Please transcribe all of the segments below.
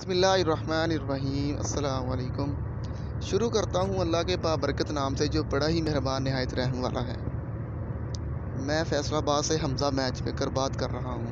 बिस्मिल्लाहिर्रहमानिर्रहीम। अस्सलाम वालेकुम। शुरू करता हूँ अल्लाह के बाबरकत नाम से जो बड़ा ही मेहरबान नहायत रहम वाला है। मैं फैसलाबाद से हमज़ा मैच मेकर बात कर रहा हूँ।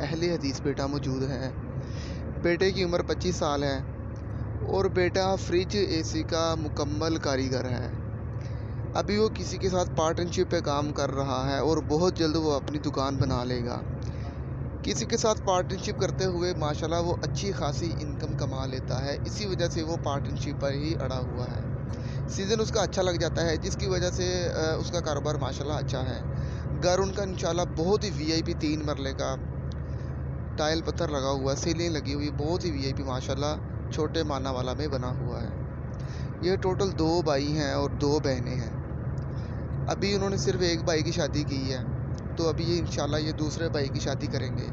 अहले हदीस बेटा मौजूद है। बेटे की उम्र 25 साल है और बेटा फ्रिज एसी का मुकम्मल कारीगर है। अभी वो किसी के साथ पार्टनरशिप पे काम कर रहा है और बहुत जल्द वो अपनी दुकान बना लेगा। किसी के साथ पार्टनरशिप करते हुए माशाल्लाह वो अच्छी खासी इनकम कमा लेता है, इसी वजह से वो पार्टनरशिप पर ही अड़ा हुआ है। सीज़न उसका अच्छा लग जाता है जिसकी वजह से उसका कारोबार माशाल्लाह अच्छा है। घर उनका इंशाल्लाह बहुत ही वीआईपी 3 मरले का टाइल पत्थर लगा हुआ, सीलिंग लगी हुई, बहुत ही वीआईपी माशाल्लाह छोटे माना वाला में बना हुआ है। ये टोटल 2 भाई हैं और 2 बहनें हैं। अभी उन्होंने सिर्फ एक भाई की शादी की है, तो अभी ये इंशाल्लाह ये दूसरे भाई की शादी करेंगे।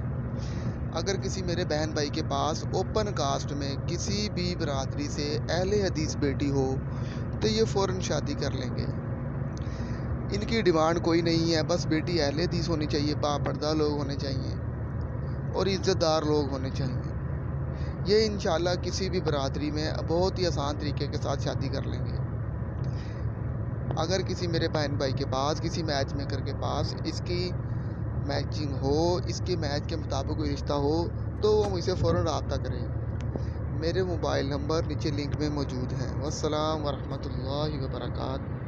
अगर किसी मेरे बहन भाई के पास ओपन कास्ट में किसी भी बरादरी से अहले हदीस बेटी हो तो ये फ़ौरन शादी कर लेंगे। इनकी डिमांड कोई नहीं है, बस बेटी अहले हदीस होनी चाहिए, बापर्दा लोग होने चाहिए और इज़्ज़तदार लोग होने चाहिए। ये इंशाल्लाह किसी भी बरादरी में बहुत ही आसान तरीके के साथ शादी कर लेंगे। अगर किसी मेरे बहन भाई के पास किसी मैच मेकर के पास इसकी मैचिंग हो, इसके मैच के मुताबिक कोई रिश्ता हो तो वो मुझसे फ़ौरन रब्ता करें। मेरे मोबाइल नंबर नीचे लिंक में मौजूद हैं। वस्सलाम वरहमतुल्लाहि वबरकातुहू।